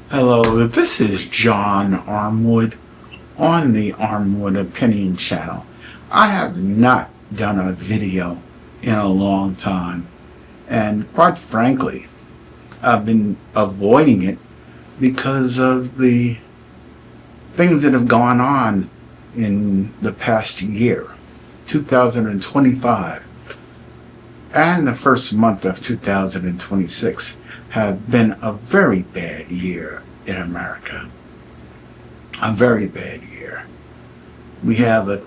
Hello, this is John Armwood on the Armwood Opinion Channel. I have not done a video in a long time, and quite frankly, I've been avoiding it because of the things that have gone on in the past year, 2025, and the first month of 2026 have been a very bad year in America. A very bad year. We have a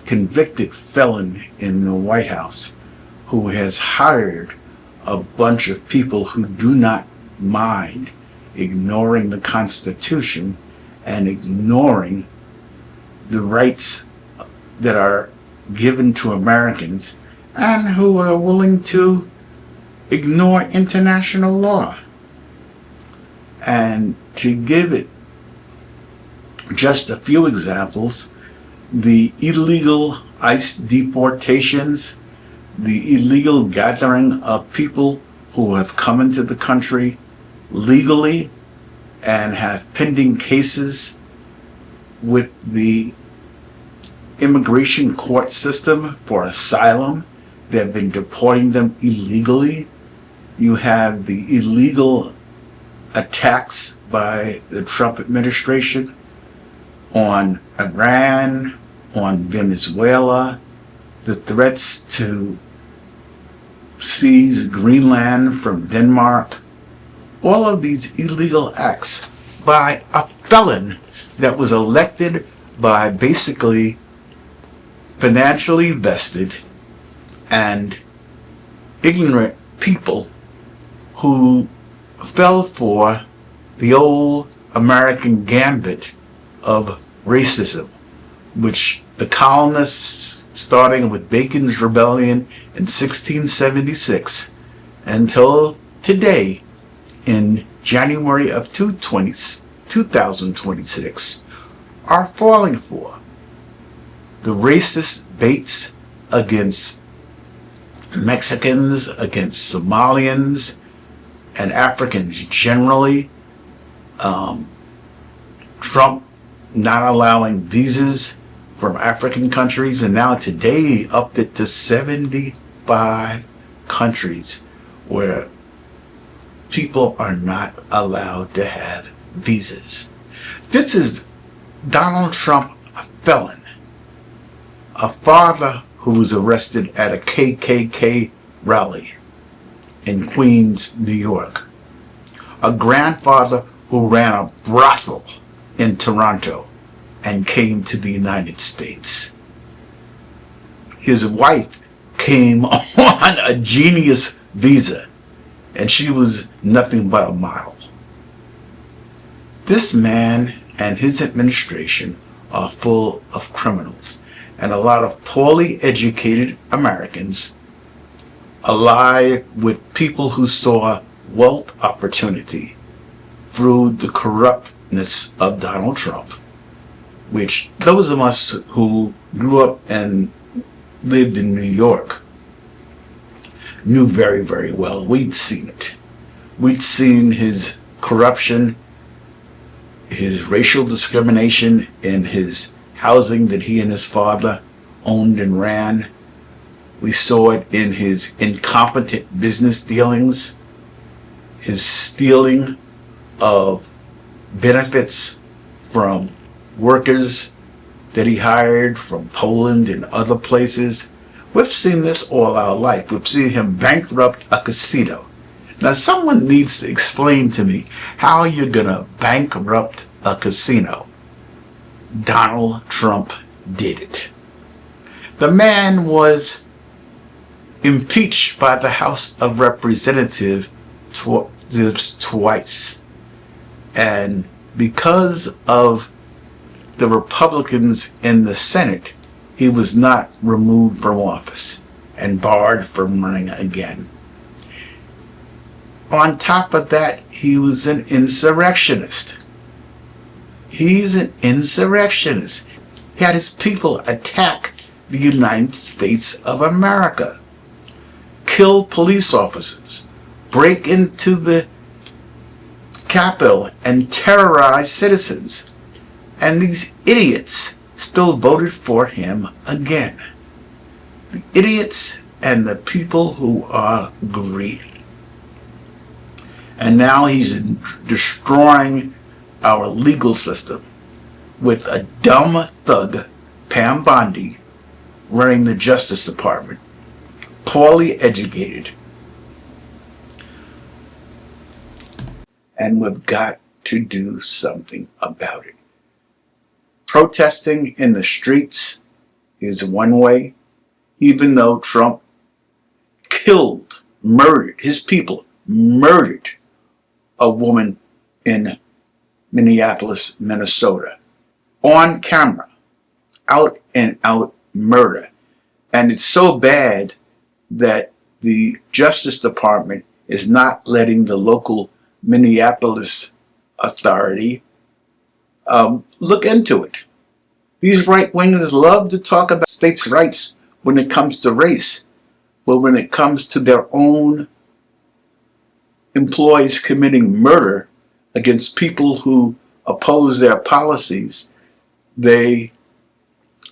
convicted felon in the White House who has hired a bunch of people who do not mind ignoring the Constitution and ignoring the rights that are given to Americans, and who are willing to ignore international law. And to give it just a few examples, the illegal ICE deportations, the illegal gathering of people who have come into the country legally and have pending cases with the immigration court system for asylum. They have been deporting them illegally. You have the illegal attacks by the Trump administration on Iran, on Venezuela, the threats to seize Greenland from Denmark. All of these illegal acts by a felon that was elected by basically financially vested and ignorant people who fell for the old American gambit of racism, which the colonists, starting with Bacon's Rebellion in 1676 until today in January of 2026, are falling for. The racist baits against Mexicans, against Somalians, and Africans generally. Trump not allowing visas from African countries, and now today he upped it to 75 countries where people are not allowed to have visas. This is Donald Trump, a felon, a father who was arrested at a KKK rally in Queens, New York, a grandfather who ran a brothel in Toronto and came to the United States. His wife came on a genius visa, and she was nothing but a model. This man and his administration are full of criminals, and a lot of poorly educated Americans ally with people who saw wealth opportunity through the corruptness of Donald Trump, which those of us who grew up and lived in New York knew very, very well. We'd seen it. We'd seen his corruption, his racial discrimination in his housing that he and his father owned and ran. We saw it in his incompetent business dealings, his stealing of benefits from workers that he hired from Poland and other places. We've seen this all our life. We've seen him bankrupt a casino. Now someone needs to explain to me how you're going to bankrupt a casino. Donald Trump did it. The man was impeached by the House of Representatives lives twice. And because of the Republicans in the Senate, he was not removed from office and barred from running again. On top of that, he was an insurrectionist. He's an insurrectionist. He had his people attack the United States of America, kill police officers, break into the Capitol and terrorize citizens. And these idiots still voted for him again. The idiots and the people who are greedy. And now he's destroying our legal system with a dumb thug, Pam Bondi, running the Justice Department, poorly educated. And we've got to do something about it. Protesting in the streets is one way, even though Trump murdered his people, murdered a woman in Minneapolis, Minnesota, on camera, out and out murder. And it's so bad that the Justice Department is not letting the local Minneapolis authority look into it. These right-wingers love to talk about states' rights when it comes to race, but when it comes to their own employees committing murder against people who oppose their policies, they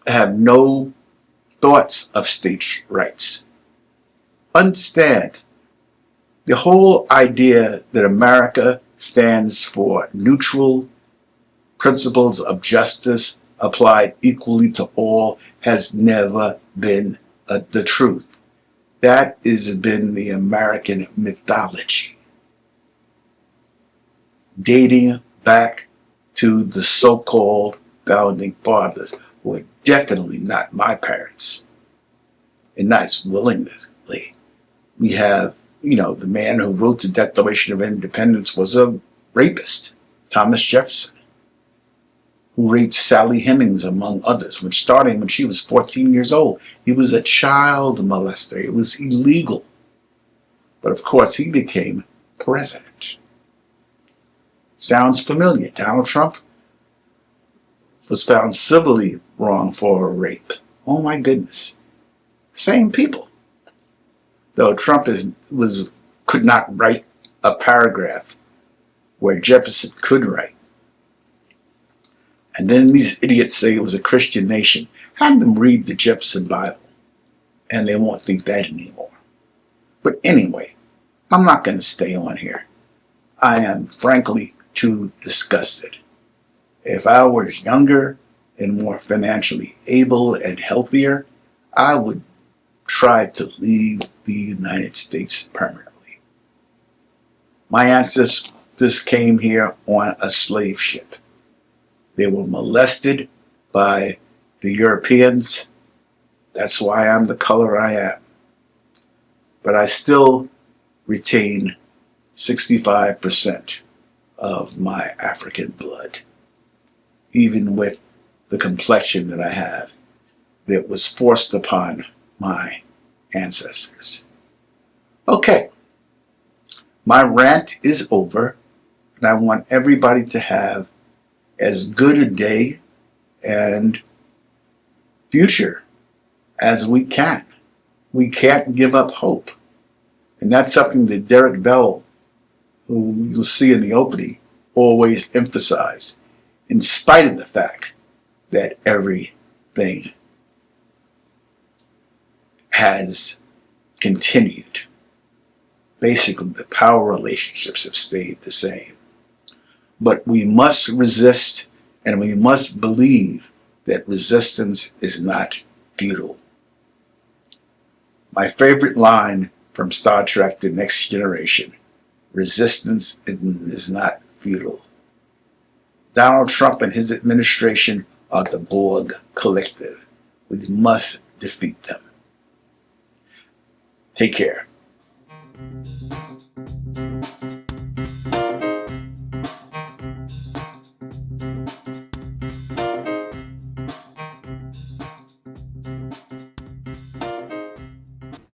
have no thoughts of states' rights. Understand, the whole idea that America stands for neutral principles of justice applied equally to all has never been the truth. That has been the American mythology, dating back to the so-called founding fathers, who are definitely not my parents, and not as willingly. We have, the man who wrote the Declaration of Independence was a rapist, Thomas Jefferson, who raped Sally Hemings, among others, starting when she was 14 years old. He was a child molester. It was illegal. But of course, he became president. Sounds familiar. Donald Trump was found civilly wrong for a rape. Oh my goodness. Same people. Though Trump could not write a paragraph where Jefferson could write. And then these idiots say it was a Christian nation. Have them read the Jefferson Bible, and they won't think that anymore. But anyway, I'm not going to stay on here. I am frankly too disgusted. If I was younger and more financially able and healthier, I would try to leave the United States permanently. My ancestors came here on a slave ship. They were molested by the Europeans. That's why I'm the color I am. But I still retain 65% of my African blood, even with the complexion that I have that was forced upon my ancestors. Okay, my rant is over, and I want everybody to have as good a day and future as we can. We can't give up hope. And that's something that Derek Bell, who you'll see in the opening, always emphasized, in spite of the fact that everything has continued. Basically, the power relationships have stayed the same. But we must resist, and we must believe that resistance is not futile. My favorite line from Star Trek: The Next Generation: resistance is not futile. Donald Trump and his administration are the Borg Collective. We must defeat them. Take care.